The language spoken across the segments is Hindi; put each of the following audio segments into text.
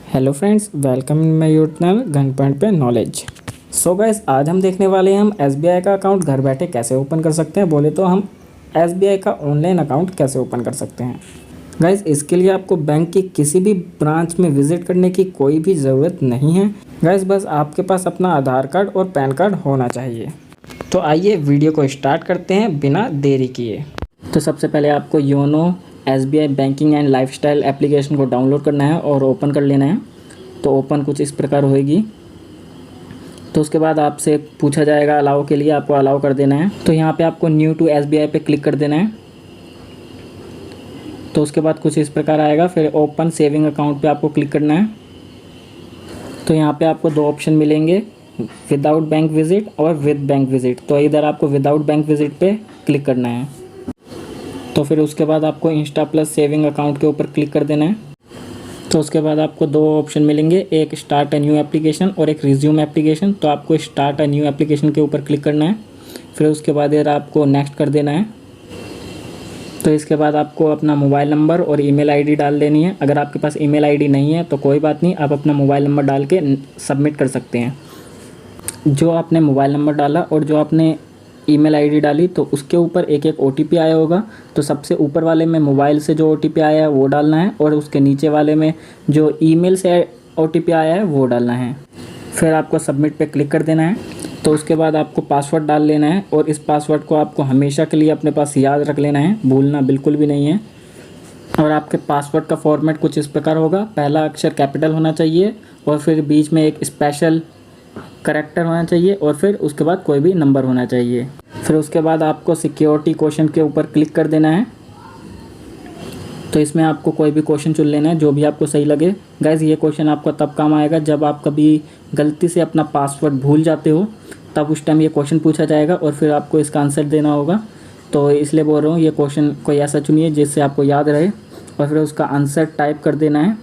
Hello friends, welcome in my YouTube channel gun point पे नॉलेज। सो गाइस, आज हम देखने वाले हैं हम एसबीआई का अकाउंट घर बैठे कैसे ओपन कर सकते हैं। बोले तो हम एसबीआई का ऑनलाइन अकाउंट कैसे ओपन कर सकते हैं। गाइस, इसके लिए आपको बैंक की किसी भी ब्रांच में विजिट करने की कोई भी ज़रूरत नहीं है। गाइस, बस आपके पास अपना आधार कार्ड और पैन कार्ड होना चाहिए। तो आइए वीडियो को स्टार्ट करते हैं बिना देरी किए। तो सबसे पहले आपको YONO SBI banking and lifestyle application को डाउनलोड करना है और ओपन कर लेना है। तो ओपन कुछ इस प्रकार होएगी। तो उसके बाद आपसे पूछा जाएगा अलाउ के लिए, आपको अलाउ कर देना है। तो यहाँ पे आपको न्यू टू एसबीआई पे क्लिक कर देना है। तो उसके बाद कुछ इस प्रकार आएगा। फिर ओपन सेविंग अकाउंट पे आपको क्लिक करना है। तो यहाँ पे आपको दो ऑप्शन मिलेंगे, विदाउट बैंक विजिट और विद बैंक विजिट। तो इधर आपको विदाउट बैंक विजिट पे क्लिक करना है। तो फिर उसके बाद आपको इंस्टा प्लस सेविंग अकाउंट के ऊपर क्लिक कर देना है। तो उसके बाद आपको दो ऑप्शन मिलेंगे, एक स्टार्ट अ न्यू एप्लीकेशन और एक रिज्यूम एप्लीकेशन। तो आपको स्टार्ट अ न्यू एप्लीकेशन के ऊपर क्लिक करना है। फिर उसके बाद यार आपको नेक्स्ट कर देना है। तो इसके बाद आपको अपना मोबाइल नंबर और ईमेल आईडी डाल देनी है। अगर आपके पास ईमेल आईडी नहीं है तो कोई बात नहीं, आप अपना मोबाइल नंबर डाल के सबमिट कर सकते हैं। जो आपने मोबाइल नंबर डाला और जो आपने ईमेल आईडी डाली तो उसके ऊपर एक एक ओटीपी आया होगा। तो सबसे ऊपर वाले में मोबाइल से जो ओटीपी आया है वो डालना है और उसके नीचे वाले में जो ईमेल से ओटीपी आया है वो डालना है। फिर आपको सबमिट पे क्लिक कर देना है। तो उसके बाद आपको पासवर्ड डाल लेना है और इस पासवर्ड को आपको हमेशा के लिए अपने पास याद रख लेना है, भूलना बिल्कुल भी नहीं है। और आपके पासवर्ड का फॉर्मेट कुछ इस प्रकार होगा, पहला अक्षर कैपिटल होना चाहिए और फिर बीच में एक स्पेशल करैक्टर होना चाहिए और फिर उसके बाद कोई भी नंबर होना चाहिए। फिर उसके बाद आपको सिक्योरिटी क्वेश्चन के ऊपर क्लिक कर देना है। तो इसमें आपको कोई भी क्वेश्चन चुन लेना है जो भी आपको सही लगे। गाइज, ये क्वेश्चन आपको तब काम आएगा जब आप कभी गलती से अपना पासवर्ड भूल जाते हो, तब उस टाइम ये क्वेश्चन पूछा जाएगा और फिर आपको इसका आंसर देना होगा। तो इसलिए बोल रहा हूँ, ये क्वेश्चन कोई ऐसा चुनिए जिससे आपको याद रहे और फिर उसका आंसर टाइप कर देना है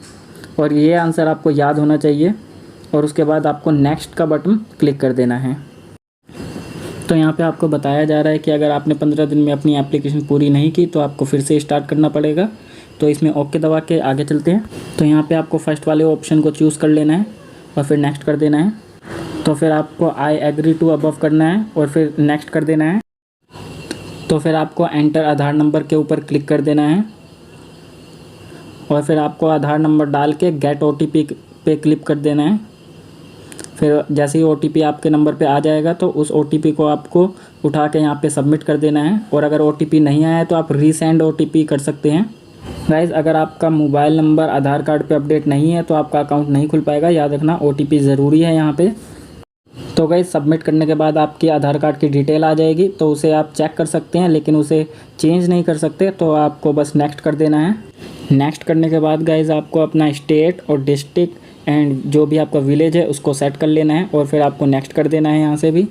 और ये आंसर आपको याद होना चाहिए। और उसके बाद आपको नेक्स्ट का बटन क्लिक कर देना है। तो यहाँ पे आपको बताया जा रहा है कि अगर आपने 15 दिन में अपनी एप्लीकेशन पूरी नहीं की तो आपको फिर से स्टार्ट करना पड़ेगा। तो इसमें ओके दबा के आगे चलते हैं। तो यहाँ पे आपको फर्स्ट वाले ऑप्शन को चूज़ कर लेना है और फिर नेक्स्ट कर देना है। तो फिर आपको आई एग्री टू अबव करना है और फिर नेक्स्ट कर देना है। तो फिर आपको एंटर आधार नंबर के ऊपर क्लिक कर देना है और फिर आपको आधार नंबर डाल के गेट ओटीपी पे क्लिक कर देना है। फिर जैसे ही ओटीपी आपके नंबर पे आ जाएगा तो उस ओटीपी को आपको उठा के यहाँ पे सबमिट कर देना है। और अगर ओटीपी नहीं आया है तो आप रीसेंड ओटीपी कर सकते हैं। गाइज, अगर आपका मोबाइल नंबर आधार कार्ड पे अपडेट नहीं है तो आपका अकाउंट नहीं खुल पाएगा। याद रखना, ओटीपी ज़रूरी है यहाँ पे। तो गाइज, सबमिट करने के बाद आपकी आधार कार्ड की डिटेल आ जाएगी। तो उसे आप चेक कर सकते हैं लेकिन उसे चेंज नहीं कर सकते। तो आपको बस नेक्स्ट कर देना है। नेक्स्ट करने के बाद गाइज आपको अपना स्टेट और डिस्ट्रिक्ट एंड जो भी आपका विलेज है उसको सेट कर लेना है और फिर आपको नेक्स्ट कर देना है यहाँ से भी।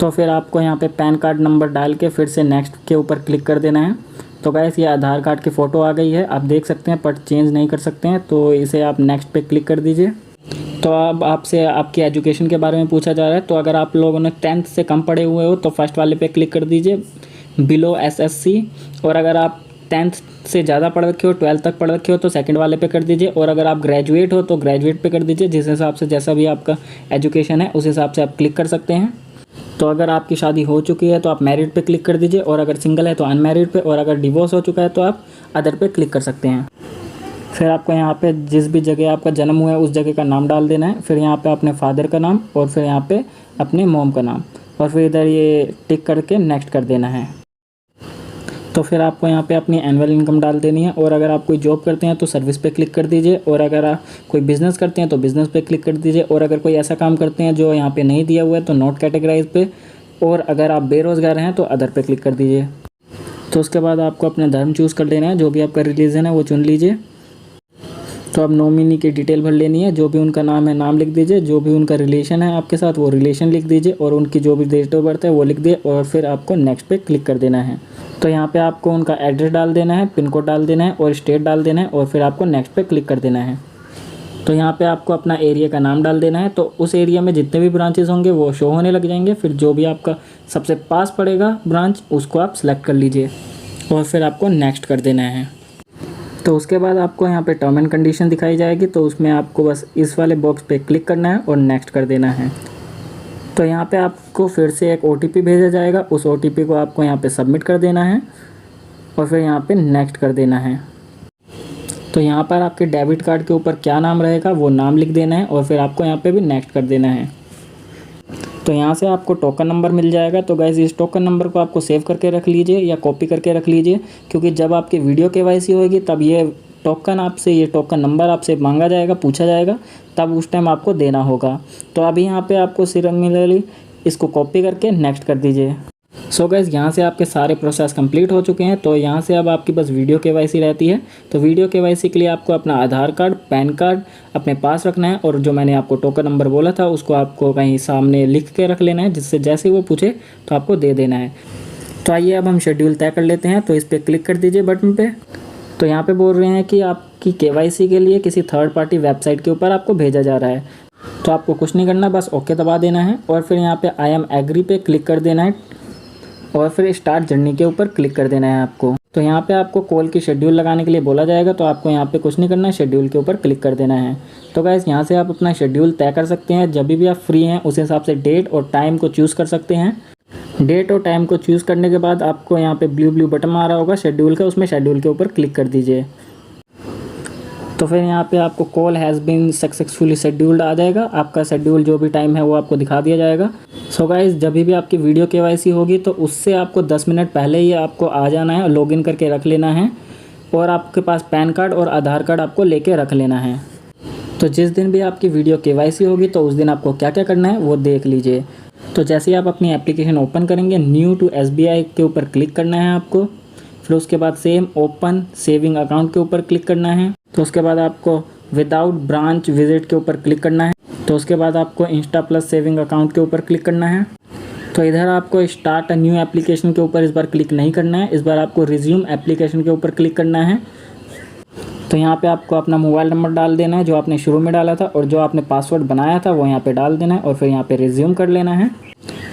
तो फिर आपको यहाँ पे पैन कार्ड नंबर डाल के फिर से नेक्स्ट के ऊपर क्लिक कर देना है। तो गाइस, ये आधार कार्ड की फ़ोटो आ गई है, आप देख सकते हैं, बट चेंज नहीं कर सकते हैं। तो इसे आप नेक्स्ट पे क्लिक कर दीजिए। तो अब आपसे आपकी एजुकेशन के बारे में पूछा जा रहा है। तो अगर आप लोगों ने 10th से कम पढ़े हुए हो तो फर्स्ट वाले पे क्लिक कर दीजिए, बिलो एसएससी। और अगर आप 10th से ज़्यादा पढ़ रखे हो, 12th तक पढ़ रखे हो तो सेकंड वाले पे कर दीजिए। और अगर आप ग्रेजुएट हो तो ग्रेजुएट पे कर दीजिए। जिस हिसाब से जैसा भी आपका एजुकेशन है उस हिसाब से आप क्लिक कर सकते हैं। तो अगर आपकी शादी हो चुकी है तो आप मैरिड पे क्लिक कर दीजिए और अगर सिंगल है तो अनमैरिड पे, और अगर डिवोर्स हो चुका है तो आप अदर पे क्लिक कर सकते हैं। फिर आपको यहाँ पे जिस भी जगह आपका जन्म हुआ है उस जगह का नाम डाल देना है। फिर यहाँ पे अपने फादर का नाम और फिर यहाँ पे अपने मॉम का नाम और फिर इधर ये टिक करके नेक्स्ट कर देना है। तो फिर आपको यहाँ पे अपनी एनुअल इनकम डाल देनी है। और अगर आप कोई जॉब करते हैं तो सर्विस पे क्लिक कर दीजिए और अगर आप कोई बिज़नेस करते हैं तो बिज़नेस पे क्लिक कर दीजिए। और अगर कोई ऐसा काम करते हैं जो यहाँ पे नहीं दिया हुआ है तो नॉट कैटेगराइज पे। और अगर आप बेरोज़गार हैं तो अदर पे क्लिक कर दीजिए। तो उसके बाद आपको अपना धर्म चूज़ कर लेना है, जो भी आपका रिलीजन है वो चुन लीजिए। तो अब नॉमिनी की डिटेल भर लेनी है, जो भी उनका नाम है नाम लिख दीजिए, जो भी उनका रिलेशन है आपके साथ वो रिलेशन लिख दीजिए और उनकी जो भी डेट ऑफ बर्थ है वो लिख दिए और फिर आपको नेक्स्ट पे क्लिक कर देना है। तो यहाँ पे आपको उनका एड्रेस डाल देना है, पिन कोड डाल देना है और स्टेट डाल देना है और फिर आपको नेक्स्ट पे क्लिक कर देना है। तो यहाँ पे आपको अपना एरिया का नाम डाल देना है। तो उस एरिया में जितने भी ब्रांचेस होंगे वो शो होने लग जाएंगे। फिर जो भी आपका सबसे पास पड़ेगा ब्रांच उसको आप सेलेक्ट कर लीजिए और फिर आपको नेक्स्ट कर देना है। तो उसके बाद आपको यहाँ पे टर्म एंड कंडीशन दिखाई जाएगी, तो उसमें आपको बस इस वाले बॉक्स पे क्लिक करना है और नेक्स्ट कर देना है। तो यहाँ पे आपको फिर से एक OTP भेजा जाएगा, उस OTP को आपको यहाँ पे सबमिट कर देना है और फिर यहाँ पे नेक्स्ट कर देना है। तो यहाँ पर आपके डेबिट कार्ड के ऊपर क्या नाम रहेगा वो नाम लिख देना है और फिर आपको यहाँ पे भी नेक्स्ट कर देना है। तो यहाँ से आपको टोकन नंबर मिल जाएगा। तो गाइस इस टोकन नंबर को आपको सेव करके रख लीजिए या कॉपी करके रख लीजिए, क्योंकि जब आपकी वीडियो KYC होगी तब ये टोकन नंबर आपसे मांगा जाएगा, पूछा जाएगा, तब उस टाइम आपको देना होगा। तो अभी यहाँ पे आपको सिमिलरली इसको कॉपी करके नेक्स्ट कर दीजिए। सो गाइस यहाँ से आपके सारे प्रोसेस कंप्लीट हो चुके हैं। तो यहाँ से अब आपकी बस वीडियो KYC रहती है। तो वीडियो KYC के लिए आपको अपना आधार कार्ड, पैन कार्ड अपने पास रखना है और जो मैंने आपको टोकन नंबर बोला था उसको आपको कहीं सामने लिख के रख लेना है, जिससे जैसे ही वो पूछे तो आपको दे देना है। तो आइए अब हम शेड्यूल तय कर लेते हैं। तो इस पर क्लिक कर दीजिए बटन पे। तो यहाँ पे बोल रहे हैं कि आपकी KYC के लिए किसी थर्ड पार्टी वेबसाइट के ऊपर आपको भेजा जा रहा है। तो आपको कुछ नहीं करना, बस ओके दबा देना है और फिर यहाँ पे आई एम एग्री पे क्लिक कर देना है और फिर स्टार्ट जर्नी के ऊपर क्लिक कर देना है आपको। तो यहाँ पे आपको कॉल की शेड्यूल लगाने के लिए बोला जाएगा, तो आपको यहाँ पे कुछ नहीं करना है, शेड्यूल के ऊपर क्लिक कर देना है। तो गाइस यहाँ से आप अपना शेड्यूल तय कर सकते हैं। जब भी आप फ्री हैं उस हिसाब से डेट और टाइम को चूज़ कर सकते हैं। डेट और टाइम को चूज़ करने के बाद आपको यहाँ पे ब्लू बटन आ रहा होगा शेड्यूल का, उसमें शेड्यूल के ऊपर क्लिक कर दीजिए। तो फिर यहाँ पे आपको call has been successfully scheduled आ जाएगा। आपका शेड्यूल जो भी टाइम है वो आपको दिखा दिया जाएगा। सो गाइस जब भी आपकी वीडियो KYC होगी तो उससे आपको 10 मिनट पहले ही आपको आ जाना है, लॉगिन करके रख लेना है और आपके पास पैन कार्ड और आधार कार्ड आपको लेके रख लेना है। तो जिस दिन भी आपकी वीडियो KYC होगी तो उस दिन आपको क्या क्या करना है वो देख लीजिए। तो जैसे ही आप अपनी एप्लीकेशन ओपन करेंगे, न्यू टू SBI के ऊपर क्लिक करना है आपको। फिर उसके बाद सेम ओपन सेविंग अकाउंट के ऊपर क्लिक करना है। तो उसके बाद आपको विदाउट ब्रांच विजिट के ऊपर क्लिक करना है। तो उसके बाद आपको इंस्टा प्लस सेविंग अकाउंट के ऊपर क्लिक करना है। तो इधर आपको स्टार्ट अ न्यू एप्लीकेशन के ऊपर इस बार क्लिक नहीं करना है, इस बार आपको रिज्यूम एप्लीकेशन के ऊपर क्लिक करना है। तो यहाँ पे आपको अपना मोबाइल नंबर डाल देना है जो आपने शुरू में डाला था, और जो आपने पासवर्ड बनाया था वो यहाँ पे डाल देना है और फिर यहाँ पे रिज्यूम कर लेना है।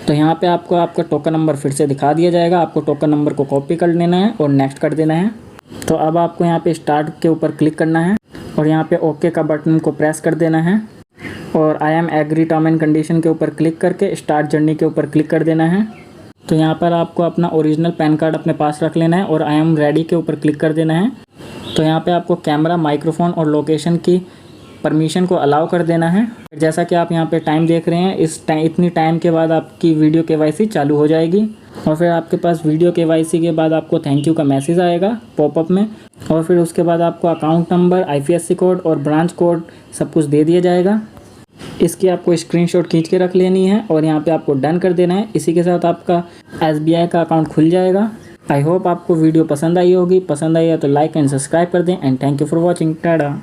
तो यहाँ पे आपको आपका टोकन नंबर फिर से दिखा दिया जाएगा। आपको टोकन नंबर को कॉपी कर लेना है और नेक्स्ट कर देना है। तो अब आपको यहाँ पे स्टार्ट के ऊपर क्लिक करना है और यहाँ पे ओके का बटन को प्रेस कर देना है और I am agree term and condition के ऊपर क्लिक करके स्टार्ट जर्नी के ऊपर क्लिक कर देना है। तो यहाँ पर आपको अपना ओरिजिनल पैन कार्ड अपने पास रख लेना है और आई एम रेडी के ऊपर क्लिक कर देना है। तो यहाँ पे आपको कैमरा, माइक्रोफोन और लोकेशन की परमिशन को अलाउ कर देना है। जैसा कि आप यहाँ पे टाइम देख रहे हैं, इतनी टाइम के बाद आपकी वीडियो KYC चालू हो जाएगी और फिर आपके पास वीडियो KYC के बाद आपको थैंक यू का मैसेज आएगा पॉपअप में, और फिर उसके बाद आपको अकाउंट नंबर, IFSC कोड और ब्रांच कोड सब कुछ दे दिया जाएगा। इसकी आपको स्क्रीनशॉट खींच के रख लेनी है और यहाँ पे आपको डन कर देना है। इसी के साथ आपका SBI का अकाउंट खुल जाएगा। आई होप आपको वीडियो पसंद आई होगी। पसंद आई है तो लाइक एंड सब्सक्राइब कर दें and thank you for watching. Tata.